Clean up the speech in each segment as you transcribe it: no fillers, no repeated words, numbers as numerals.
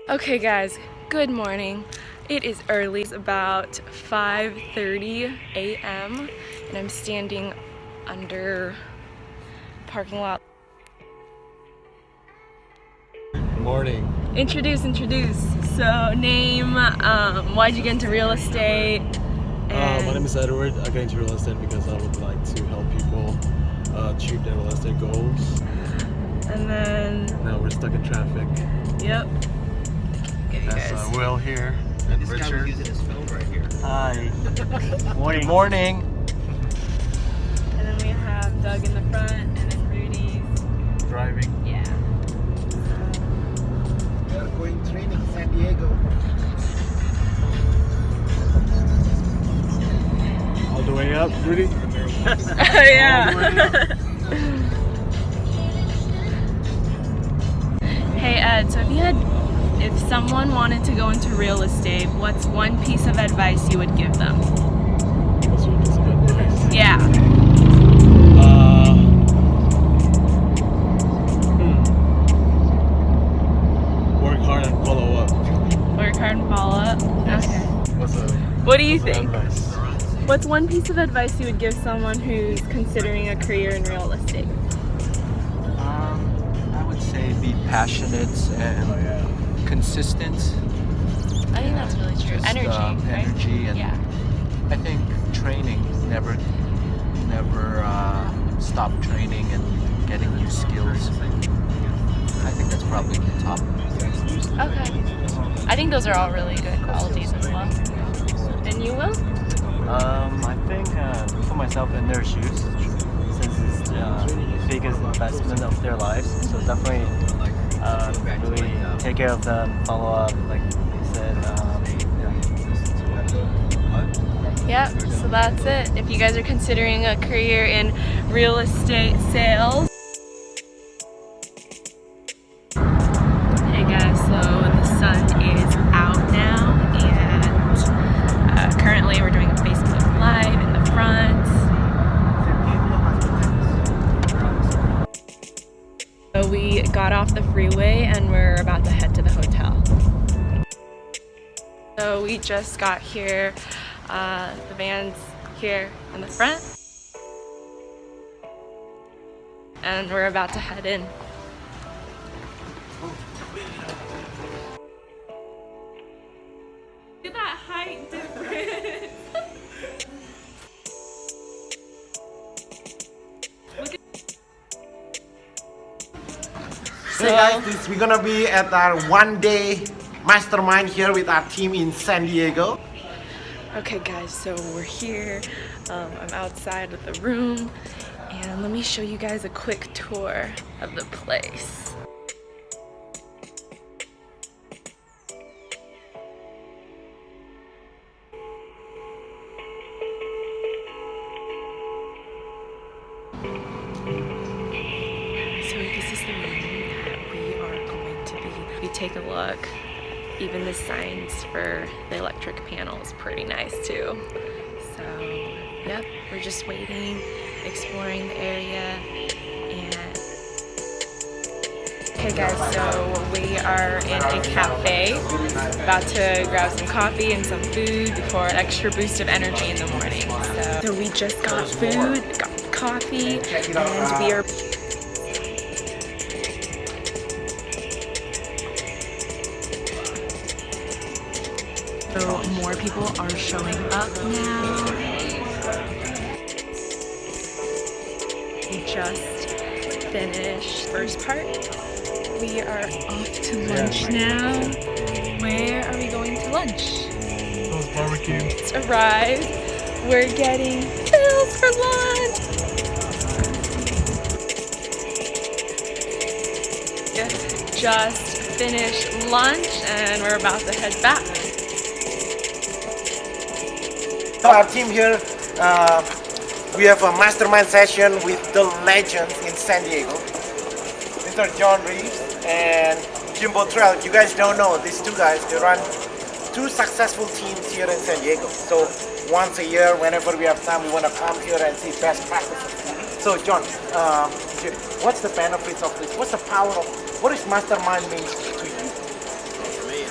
Okay guys, good morning. It is early, it's about 5:30 a.m. and I'm standing under the parking lot. Morning. Introduce. So name, why'd you get into real estate? My name is Edward. I got into real estate because I would like to help people achieve their real estate goals. And then... Now we're stuck in traffic. Yep. That's Will here and This Richard. guy was using his phone right here. Hi. Good morning. And then we have Doug in the front and then Rudy's Driving. Yeah. We are going training San Diego. All the way up, Rudy? Yeah. Hey Ed, so if someone wanted to go into real estate, what's one piece of advice you would give them? What's your piece of advice? Yeah. Work hard and follow up. Work hard and follow up? Yes. Okay. What do you what's think? Advice? What's one piece of advice you would give someone who's considering a career in real estate? I would say be passionate and consistent. I think that's really true. Just, Energy, right? Energy, and Yeah. I think training, never stop training and getting new skills. I think that's probably the top. Okay. I think those are all really good qualities as well. And you will? I think put myself in their shoes since it's the biggest investment of their lives. So definitely really take care of them, follow up, like you said. Yep, so that's it. If you guys are considering a career in real estate sales. Hey guys, so the sun is out now and currently we're doing a Facebook Live in the front. So we got off the freeway and we're about to head to the hotel. So we just got here. The van's here in the front. And we're about to head in. Look at that height difference. Hey guys, we're gonna be at our One Day Mastermind here with our team in San Diego. Okay guys, so we're here. I'm outside of the room and let me show you guys a quick tour of the place. So this is the room that we are going to be. We take a look. Even the signs for the electric panel is pretty nice too. So, yep, we're just waiting, exploring the area, and okay guys, so we are in a cafe, about to grab some coffee and some food for an extra boost of energy in the morning. So we just got food, got coffee, and we are So more people are showing up now. We just finished first part. We are off to lunch now. Where are we going to lunch? Barbecue. It's arrived. We're getting pills for lunch. Just finished lunch and we're about to head back. Our team here, we have a mastermind session with the legends in San Diego, Mr. John Reeves and Jimbo Trell. You guys don't know, these two guys, they run two successful teams here in San Diego. So once a year, whenever we have time, we want to come here and see best practices. So John, what's the benefits of this? What's the power of, what is mastermind means to you? For me,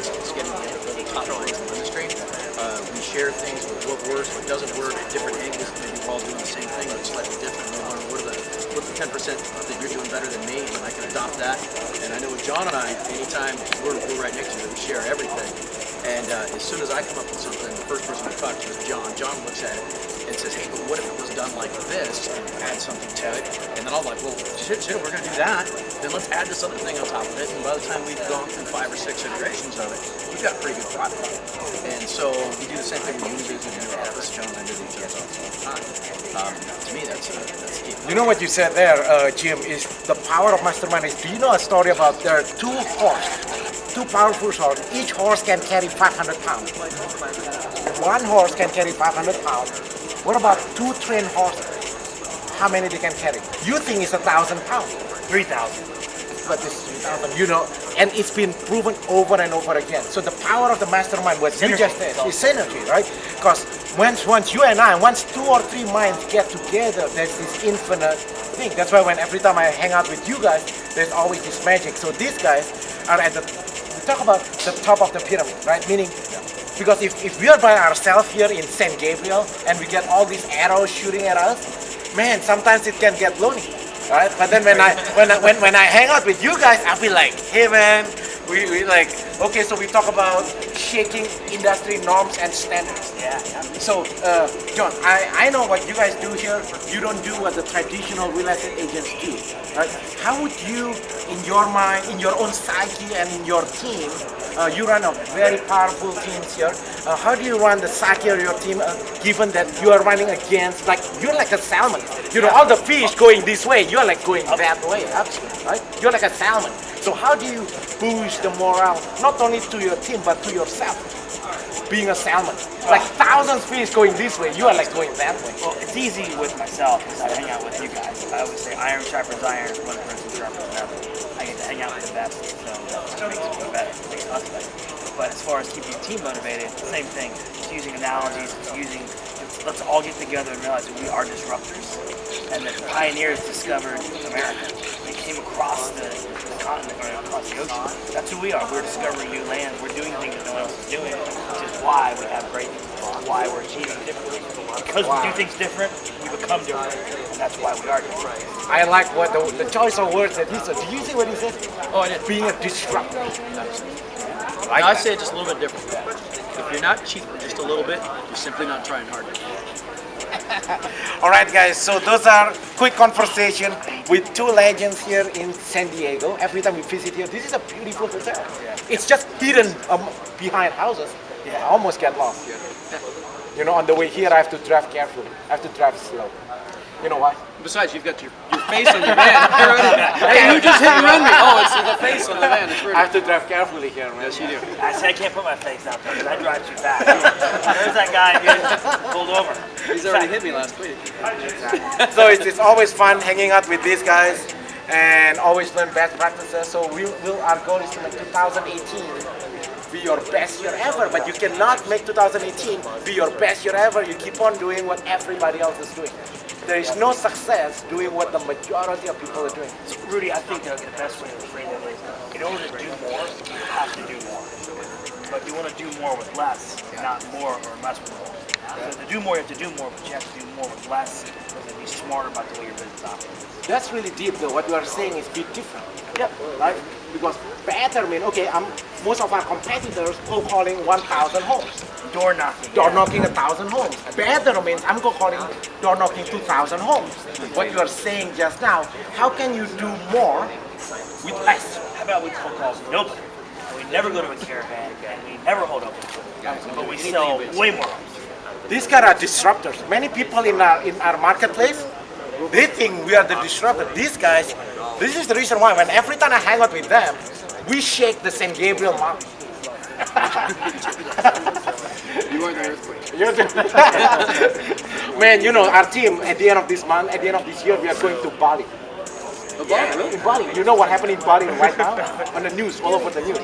compare things with what works, what doesn't work, at different angles. Maybe we're all doing the same thing, but slightly different. We want to what are the 10% that you're doing better than me, and I can adopt that. And I know with John and I, anytime we're right next to each other, we share everything. And as soon as I come up with something, the first person we talk to is John. John looks at it and says, hey, but what if it was done like this, and add something to it? And then I'm like, well, shit, we're going to do that. Then let's add this other thing on top of it. And by the time we've gone through 5 or 6 iterations of it, we've got a pretty good product. And so we do the same thing with users and in our office. John and I do each other all the time. To me, that's key. You know what you said there, Jim, is the power of Mastermind is, do you know a story about there are 2 powerful horses. Each horse can carry 500 pounds. One horse can carry 500 pounds. What about 2 trained horses? How many they can carry? You think it's 1,000 pounds? 3,000. But it's 3,000, you know, and it's been proven over and over again. So the power of the Mastermind, what you just said, is synergy, right? Because once you and I, once 2 or 3 minds get together, there's this infinite thing. That's why every time I hang out with you guys, there's always this magic. So these guys are at we talk about the top of the pyramid, right? Meaning, because if we are by ourselves here in San Gabriel and we get all these arrows shooting at us, man, sometimes it can get lonely, right? But then when I hang out with you guys, I'll be like, hey man, we like, okay, so we talk about shaking industry norms and standards. Yeah. So, John, I know what you guys do here. You don't do what the traditional real estate agents do, right? How would you, in your mind, in your own psyche and in your team, you run a very powerful teams here. How do you run the psyche of your team, given that you are running against, like, you're like a salmon. You know, all the fish going this way, you're like going that way, right? You're like a salmon. So how do you boost the morale, not only to your team, but to yourself? Being a salmon, like thousands of fish going this way, you are like going that way. Well, it's easy with myself because I hang out with you guys. I always say iron sharpens iron, one person sharpens another. I get to hang out with the best, so that makes me better, makes us better. But as far as keeping the team motivated, same thing. It's using analogies, let's all get together and realize that we are disruptors and that the pioneers discovered America. They came across the continent or across the ocean. That's who we are. We're discovering new land. We're doing things that no one else is doing, which is why we have great things, why we're achieving differently. Because we do things different, we become different, and that's why we are different. I like what the choice of words that he said. Did you see what he said? Oh, I did. Being a disruptor. I'd say it just a little bit different. If you're not cheaper just a little bit, you're simply not trying hard. All right, guys. So those are quick conversation with 2 legends here in San Diego. Every time we visit here, this is a beautiful hotel. It's just hidden behind houses. I almost get lost. You know, on the way here, I have to drive carefully. I have to drive slow. You know why? Besides, you've got your face on your van. Hey, you just hit and run me. Oh, it's the face on the van. It's I have to drive carefully here, man. Yes, you do. I said I can't put my face out there because I drive too fast. There's that guy getting pulled over. He's already hit me last week. So it's always fun hanging out with these guys and always learn best practices. So our goal is to make 2018 be your best year ever, but you cannot make 2018 be your best year ever. You keep on doing what everybody else is doing. There is no success doing what the majority of people are doing. So, Rudy, I think the best way to frame it is, in order to do more, you have to do more. But you want to do more with less, not more or less with more. So to do more, you have to do more, but you have to do more with less, because be smarter about the way your business operates. That's really deep, though. What you are saying is be different. Yeah, right? Because better mean, okay, most of our competitors go calling 1,000 homes. Door knocking. Door knocking 1,000 homes. Better means I'm go calling door knocking 2,000 homes. What you are saying just now, how can you do more with less? How about we cold call nobody? We never go to a caravan and we never hold open, but we sell way more homes. These guys are disruptors. Many people in our marketplace, they think we are the disruptor. These guys, this is the reason why when every time I hang out with them, we shake the San Gabriel mountain. You are the earthquake. Man, you know, our team at the end of this month, at the end of this year, we are going to Bali. In Bali. You know what happened in Bali right now? On the news, all over the news.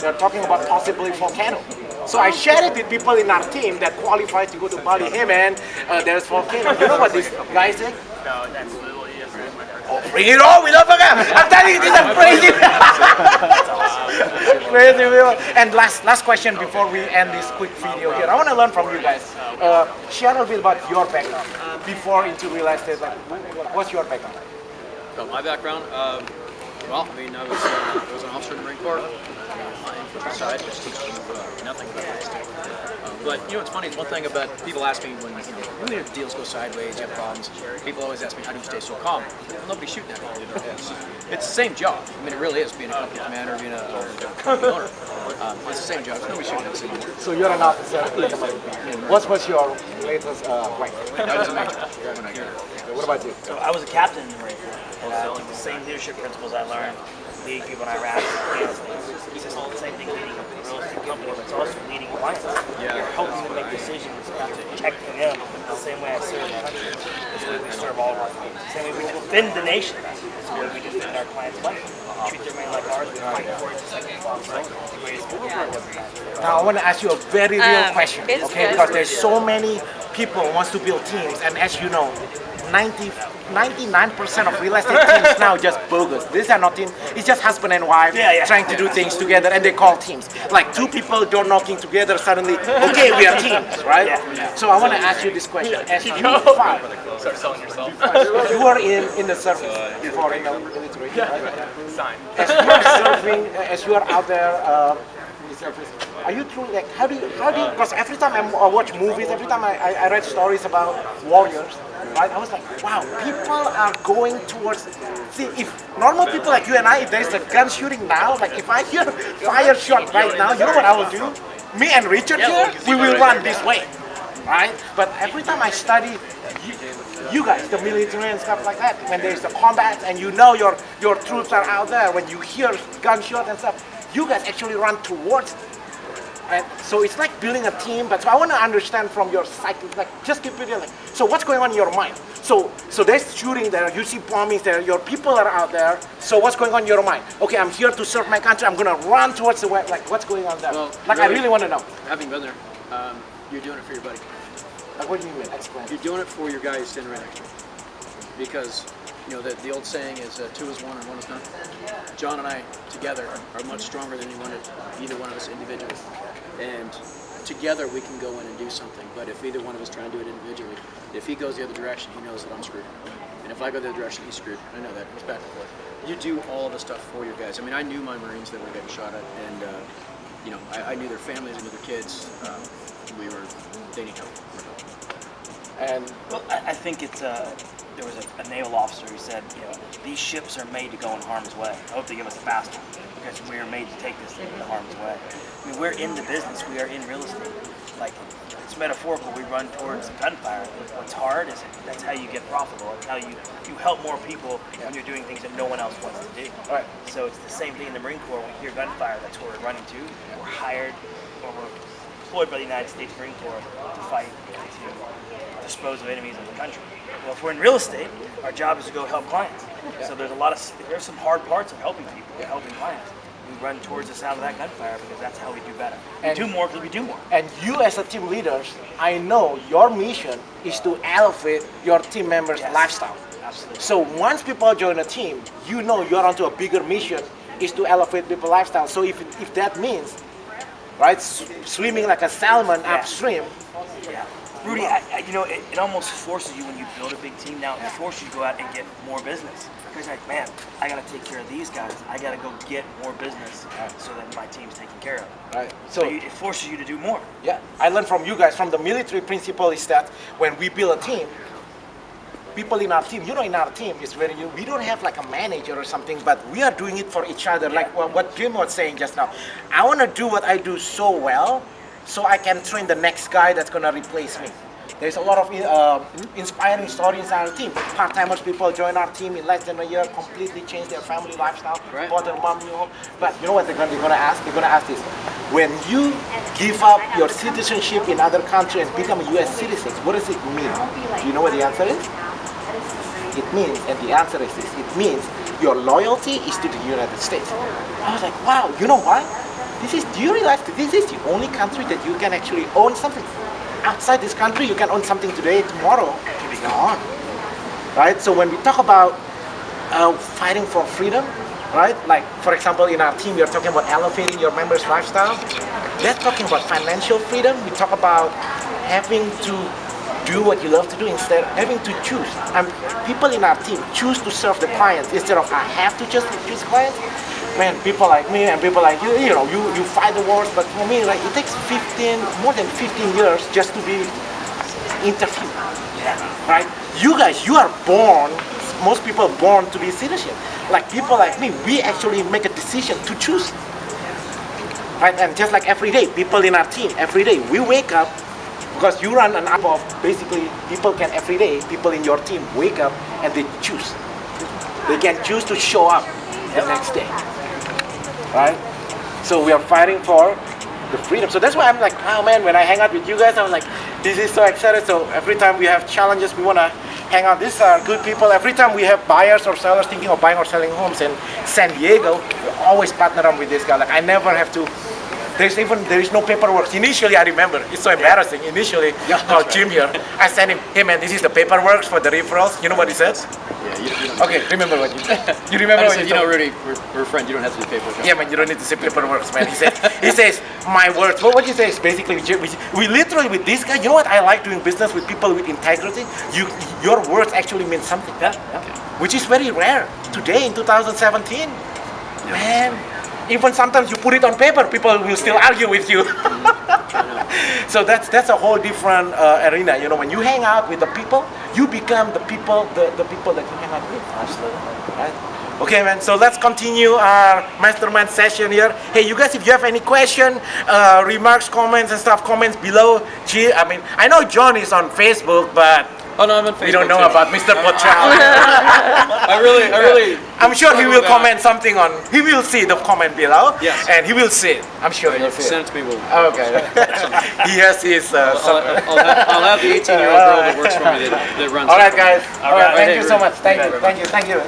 They're talking about possibly volcano. So I shared it with people in our team that qualified to go to Bali. Hey man, there's volcano. You know what this guy said? No, that's literally different. Bring it on, we love it. I'm telling you, these are crazy. Crazy people. And last question before we end this quick video here. I want to learn from you guys. Share a little bit about your background before into real estate. Like, what's your background? So my background, well, I mean, I was an officer in the Marine Corps. My infantry side just teaches you nothing but real estate. But you know, what's funny is one thing about people ask me when your deals go sideways, you have problems. People always ask me, how do you stay so calm? Well, nobody's shooting at me. It's the same job. I mean, it really is being a company commander, being a company owner. It's the same job. There's nobody shooting at us anymore. So you're an officer. What was your latest rank? I was a major when I got here. What about you? So I was a captain in the Marine Corps. The same leadership principles I learned leading people in Iraq and Afghanistan. It's just the same thing leading a real estate company, but it's also leading clients. Yeah. You're helping them make decisions, protecting them the same way I serve the country. It's the way we serve all of our clients. The same way we defend the nation. It's the way we defend our clients' money. We treat their money like ours. We fight for it just like we fought for the greatest people in the world. Now I want to ask you a very real question, it's okay? good. Because there's so many people who wants to build teams, and as you know, 99% of real estate teams now just bogus. These are not teams. It's just husband and wife trying to do things together, and they call teams. Like two people don't knocking together, suddenly, okay, we are teams, right? So I want to ask you this question. As you five, you were in the service before in the military, right? As you are serving, as you are out there in the service, are you truly like, how do you, because every time I watch movies, every time I read stories about warriors, right, I was like, wow, people are going towards, see, if normal people like you and I, if there's a gun shooting now, like if I hear fire shot right now, you know what I will do? Me and Richard here, we will run this way, right? But every time I study you guys, the military and stuff like that, when there's the combat and you know your troops are out there, when you hear gunshot and stuff, you guys actually run towards it. And so it's like building a team, but so I want to understand from your psyche, like just keep it real. Like, so what's going on in your mind? So there's shooting there, you see bombings there, your people are out there. So what's going on in your mind? Okay, I'm here to serve my country. I'm gonna run towards the way. Like what's going on there? Well, like I really want to know. Having been there, you're doing it for your buddy. Like what do you mean? Explain. You're doing it for your guy who's standing right next to you. Because, you know, the old saying is 2 is 1 and 1 is none. John and I together are much stronger than either one of us individually. And together we can go in and do something. But if either one of us try and do it individually, if he goes the other direction, he knows that I'm screwed. And if I go the other direction, he's screwed. I know that. It's back and forth. You do all the stuff for your guys. I mean, I knew my Marines that were getting shot at, and you know, I knew their families, I knew their kids. They need help. And well, I think it's there was a naval officer who said, you know, these ships are made to go in harm's way. I hope they give us a fast one because we are made to take this thing into harm's way. I mean, we're in the business. We are in real estate. Like, it's metaphorical. We run towards gunfire. What's hard is that's how you get profitable. It's how you help more people when you're doing things that no one else wants to do. Right. So it's the same thing in the Marine Corps. We hear gunfire. That's where we're running to. We're hired or we're employed by the United States Marine Corps to fight to dispose of enemies of the country. Well, if we're in real estate, our job is to go help clients. So there's some hard parts of helping people, helping clients. We run towards the sound of that gunfire because that's how we do better. We do more because we do more. And you as a team leader, I know your mission is to elevate your team members' lifestyle. Absolutely. So once people join a team, you know you're onto a bigger mission is to elevate people's lifestyle. So if that means, right, swimming like a salmon upstream. Yeah. Rudy, you know, it almost forces you when you build a big team now, it forces you to go out and get more business. Because you're like, man, I got to take care of these guys. I got to go get more business so that my team's taken care of. Right. So it forces you to do more. Yeah, I learned from you guys, from the military principle is that when we build a team, people in our team, you know, in our team, is very, we don't have like a manager or something, but we are doing it for each other. Like what Jim was saying just now. I want to do what I do so well, so I can train the next guy that's going to replace me. There's a lot of inspiring stories in our team. Part-timers, people join our team in less than a year, completely change their family lifestyle, bought their mom new home. But you know what they're going to ask? They're going to ask this. When you give up your citizenship in other country and become a U.S. citizen, what does it mean? Do you know what the answer is? It means, and the answer is this, it means your loyalty is to the United States. I was like, wow, you know what? Do you realize that this is the only country that you can actually own something? Outside this country, you can own something today, tomorrow, it can be gone. Right? So when we talk about fighting for freedom, right? Like, for example, in our team, we are talking about elevating your members' lifestyle. They're talking about financial freedom. We talk about having to do what you love to do instead of having to choose. And people in our team choose to serve the clients instead of I have to just choose clients. Man, people like me and people like you, you fight the wars, but for me, like, it takes more than 15 years just to be interviewed, right? You guys, you are born, most people are born to be citizen. Like people like me, we actually make a decision to choose, right? And just like every day, people in our team, every day, we wake up, because you run an app of basically people can every day, people in your team wake up and they choose. They can choose to show up the next day. Right? So we are fighting for the freedom. So that's why I'm like, oh man, when I hang out with you guys, I'm like, this is so excited. So every time we have challenges, we want to hang out. These are good people. Every time we have buyers or sellers thinking of buying or selling homes in San Diego, we always partner up with this guy. Like I never have to, there is no paperwork. Initially, I remember, it's so embarrassing. Initially, called Jim here, I sent him, hey man, this is the paperwork for the referrals. You know what he says? Yeah, okay, remember what you remember what you know, Rudy, we're friends. You don't have to do paperwork. Yeah, man, you don't need to say paperwork, man. He says, my words. What you say is basically, we literally with this guy. You know what? I like doing business with people with integrity. Your words actually mean something. Which is very rare today in 2017. Man, even sometimes you put it on paper, people will still argue with you. So that's a whole different arena. You know, when you hang out with the people, you become the people that you hang out with. Absolutely. Right? Okay, man. So let's continue our mastermind session here. Hey, you guys, if you have any question, remarks, comments, and stuff, comments below. I know John is on Facebook, but oh no, I'm on Facebook. We don't know too. about Mr. Potral. I really. I'm sure he will comment something on. He will see the comment below. Yes. And he will see it. I'm sure he'll see Send it. it to me. Okay. He has his. I'll have the 18-year-old girl that works for me that runs. All right, guys. All right. Thank Hey, you so Rudy. much. Thank you.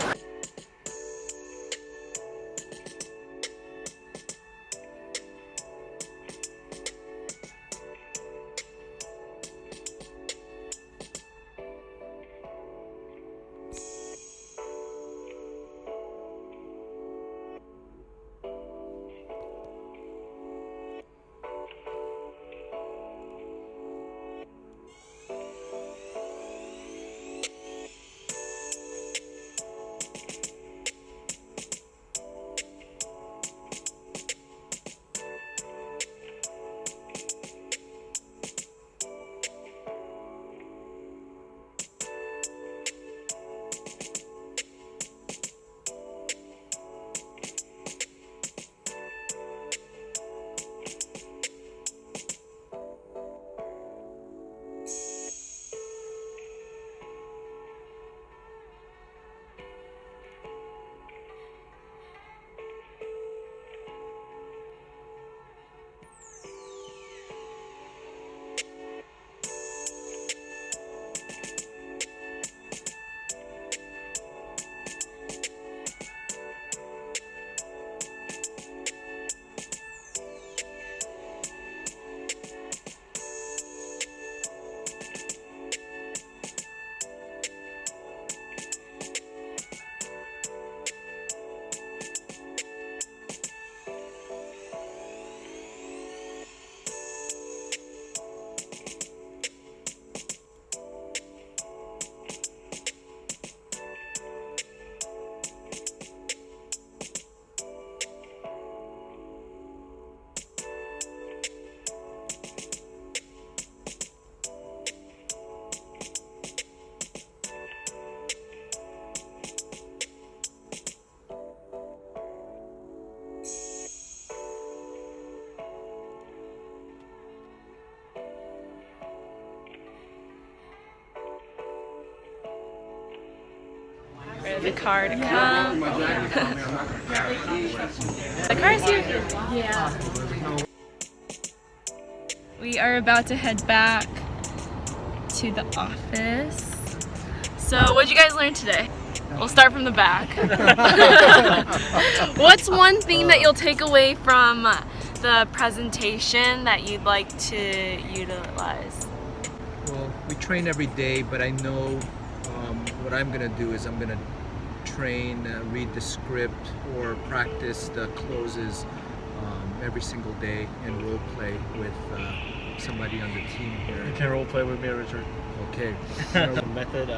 The car to come. The car's here. Yeah. We are about to head back to the office. So, what'd you guys learn today? We'll start from the back. What's one thing that you'll take away from the presentation that you'd like to utilize? Well, we train every day, but I know what I'm going to do is I'm going to train, read the script, or practice the closes every single day and role play with somebody on the team here. You can role play with me, Richard. Okay. The method,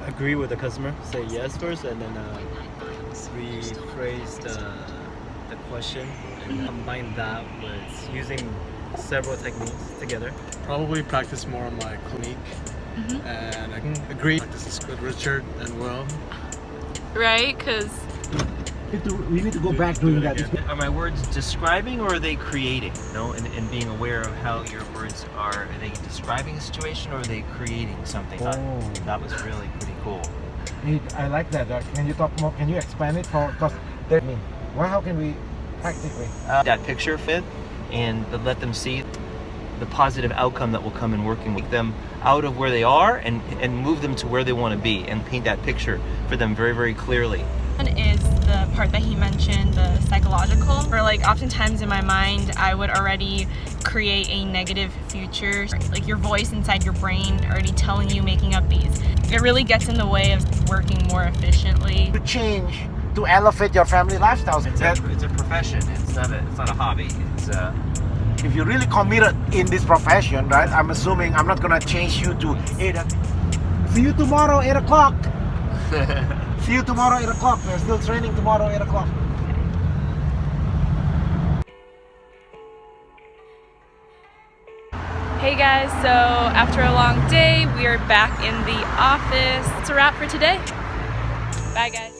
agree with the customer, say yes first, and then rephrase the question and combine that with using several techniques together. Probably practice more on my clinique, and I can agree. This is with Richard and Will. Right? Because We need to go back doing that. Are my words describing or are they creating? And being aware of how your words are they describing a situation or are they creating something? That was really pretty cool. I like that. Can you talk more? Can you expand it for? Because how can we practically? That picture fit and let them see the positive outcome that will come in working with them out of where they are and move them to where they want to be and paint that picture for them very, very clearly. one is the part that he mentioned, the psychological. Or like oftentimes in my mind, I would already create a negative future. Like your voice inside your brain already telling you, making up these. It really gets in the way of working more efficiently. To change, to elevate your family lifestyles. It's a profession. It's not a hobby. It's If you're really committed in this profession, right? I'm assuming I'm not gonna change you to 8 o'clock. See you tomorrow, 8 o'clock. See you tomorrow, 8 o'clock. We're still training tomorrow, 8 o'clock. Hey guys, so after a long day, we are back in the office. It's a wrap for today. Bye guys.